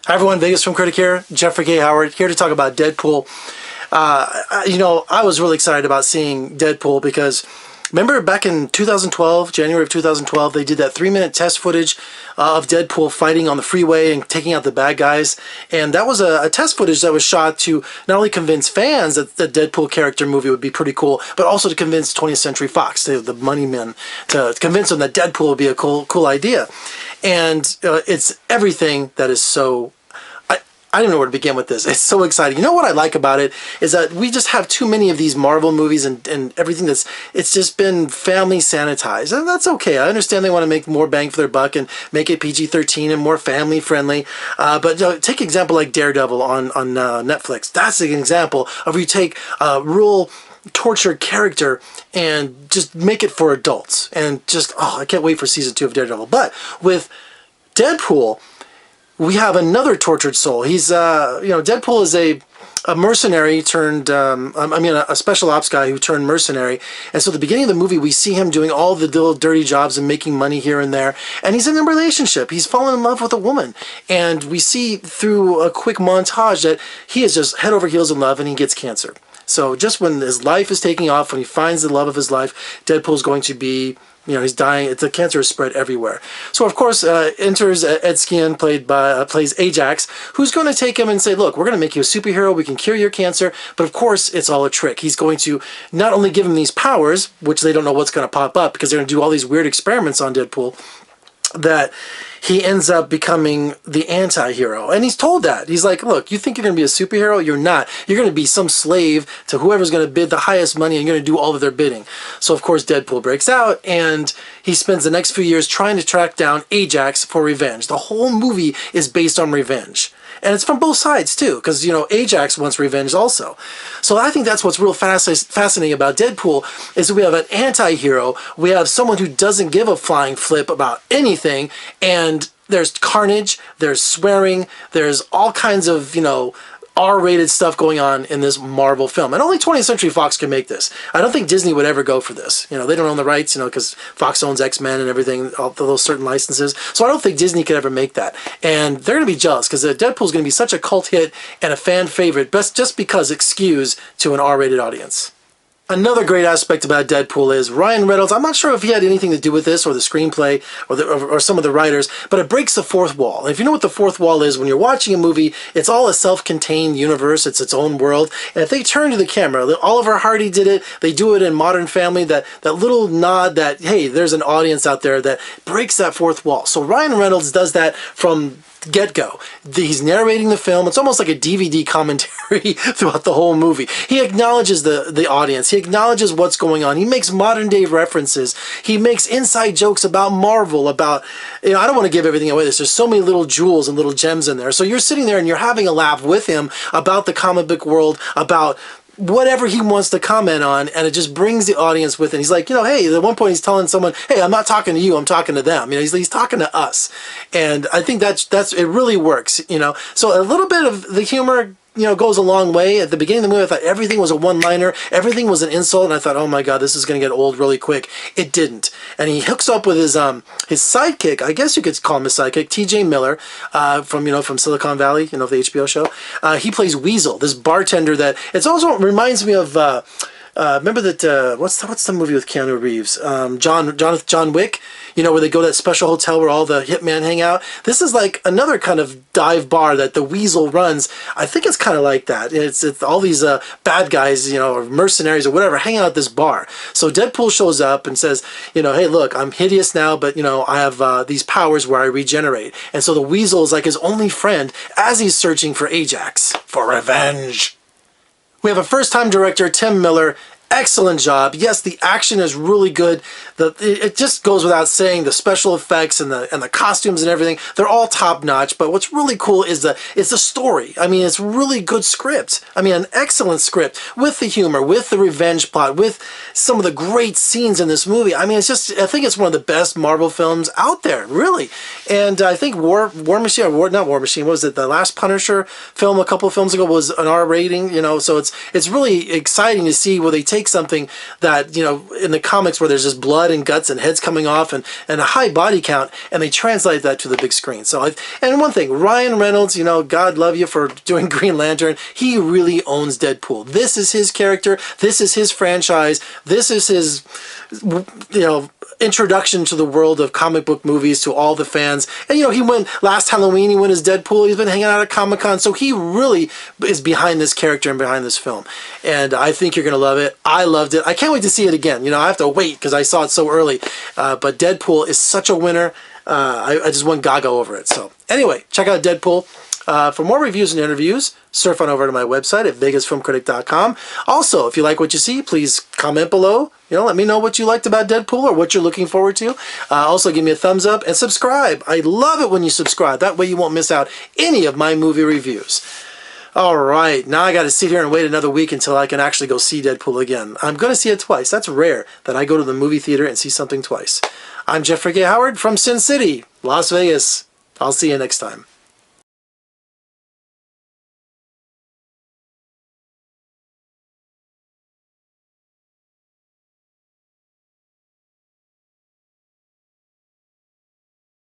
Hi everyone, Vegas from Critic here. Jeffrey K. Howard here to talk about Deadpool. I was really excited about seeing Deadpool because remember back in 2012, January of 2012, they did that 3-minute test footage of Deadpool fighting on the freeway and taking out the bad guys. And that was a test footage that was shot to not only convince fans that the Deadpool character movie would be pretty cool, but also to convince 20th Century Fox, the money men, to convince them that Deadpool would be a cool idea. And it's everything that is so... I don't know where to begin with this. It's so exciting. You know what I like about it is that we just have too many of these Marvel movies and everything it's just been family sanitized. And that's okay. I understand they want to make more bang for their buck and make it PG-13 and more family friendly. But take an example like Daredevil on Netflix. That's an example of where you take a real tortured character and just make it for adults. And just, I can't wait for season 2 of Daredevil. But with Deadpool, we have another tortured soul. He's, Deadpool is a mercenary turned, a special ops guy who turned mercenary. And so at the beginning of the movie, we see him doing all the little dirty jobs and making money here and there. And he's in a relationship. He's fallen in love with a woman. And we see through a quick montage that he is just head over heels in love and he gets cancer. So just when his life is taking off, when he finds the love of his life, Deadpool's going to be... he's dying. The cancer is spread everywhere. So, of course, enters Ed Skrein, plays Ajax, who's going to take him and say, look, we're going to make you a superhero. We can cure your cancer. But, of course, it's all a trick. He's going to not only give him these powers, which they don't know what's going to pop up because they're going to do all these weird experiments on Deadpool, that he ends up becoming the anti-hero. And he's told that. He's like, look, you think you're going to be a superhero? You're not. You're going to be some slave to whoever's going to bid the highest money and you're going to do all of their bidding. So, of course, Deadpool breaks out and he spends the next few years trying to track down Ajax for revenge. The whole movie is based on revenge. And it's from both sides, too, because, Ajax wants revenge also. So I think that's what's real fascinating about Deadpool is that we have an anti-hero, we have someone who doesn't give a flying flip about anything, and there's carnage, there's swearing, there's all kinds of, R-rated stuff going on in this Marvel film. And only 20th Century Fox can make this. I don't think Disney would ever go for this. They don't own the rights, because Fox owns X-Men and everything, all those certain licenses. So I don't think Disney could ever make that. And they're going to be jealous because Deadpool is going to be such a cult hit and a fan favorite just because it skews to an R-rated audience. Another great aspect about Deadpool is Ryan Reynolds. I'm not sure if he had anything to do with this or the screenplay or some of the writers, but it breaks the fourth wall. And if you know what the fourth wall is, when you're watching a movie, it's all a self-contained universe. It's its own world. And if they turn to the camera, Oliver Hardy did it. They do it in Modern Family. That little nod that, hey, there's an audience out there that breaks that fourth wall. So Ryan Reynolds does that from get-go. He's narrating the film. It's almost like a DVD commentary throughout the whole movie. He acknowledges the audience. He acknowledges what's going on. He makes modern-day references. He makes inside jokes about Marvel, about, I don't want to give everything away. There's so many little jewels and little gems in there. So you're sitting there and you're having a laugh with him about the comic book world, about whatever he wants to comment on, and it just brings the audience with it. He's like, hey, at one point he's telling someone, hey, I'm not talking to you, I'm talking to them. He's talking to us. And I think that's it really works, So a little bit of the humor, goes a long way. At the beginning of the movie, I thought everything was a one-liner, everything was an insult, and I thought, oh my god, this is going to get old really quick. It didn't. And he hooks up with his sidekick, I guess you could call him his sidekick, TJ Miller, from Silicon Valley, the HBO show. He plays Weasel, this bartender that, it also reminds me of, remember that, what's the movie with Keanu Reeves? John Wick, where they go to that special hotel where all the hitmen hang out. This is like another kind of dive bar that the Weasel runs. I think it's kind of like that. It's all these bad guys, or mercenaries or whatever, hang out at this bar. So Deadpool shows up and says, hey, look, I'm hideous now, but, I have these powers where I regenerate. And so the Weasel is like his only friend as he's searching for Ajax, for revenge. We have a first-time director, Tim Miller. Excellent job. Yes, the action is really good. It just goes without saying, the special effects and the costumes and everything, they're all top-notch. But what's really cool is the story. It's really good script. An excellent script with the humor, with the revenge plot, with some of the great scenes in this movie. I think it's one of the best Marvel films out there, really. And I think War Machine, not War Machine, what was it? The last Punisher film a couple of films ago was an R rating, So it's really exciting to see where they take take something that, you know, in the comics where there's just blood and guts and heads coming off and a high body count, and they translate that to the big screen. So, and one thing, Ryan Reynolds, you know, God love you for doing Green Lantern. He really owns Deadpool. This is his character. This is his franchise. This is his, you know, introduction to the world of comic book movies to all the fans. And you know, he went last Halloween, he went as Deadpool. He's been hanging out at Comic-Con, so he really is behind this character and behind this film. And I think you're gonna love it. I loved it. I can't wait to see it again. You know, I have to wait because I saw it so early. But Deadpool is such a winner. I just went gaga over it. So anyway, check out Deadpool. For more reviews and interviews, surf on over to my website at vegasfilmcritic.com. Also, if you like what you see, please comment below. You know, let me know what you liked about Deadpool or what you're looking forward to. Also, give me a thumbs up and subscribe. I love it when you subscribe. That way you won't miss out any of my movie reviews. All right, now I got to sit here and wait another week until I can actually go see Deadpool again. I'm going to see it twice. That's rare that I go to the movie theater and see something twice. I'm Jeffrey K. Howard from Sin City, Las Vegas. I'll see you next time.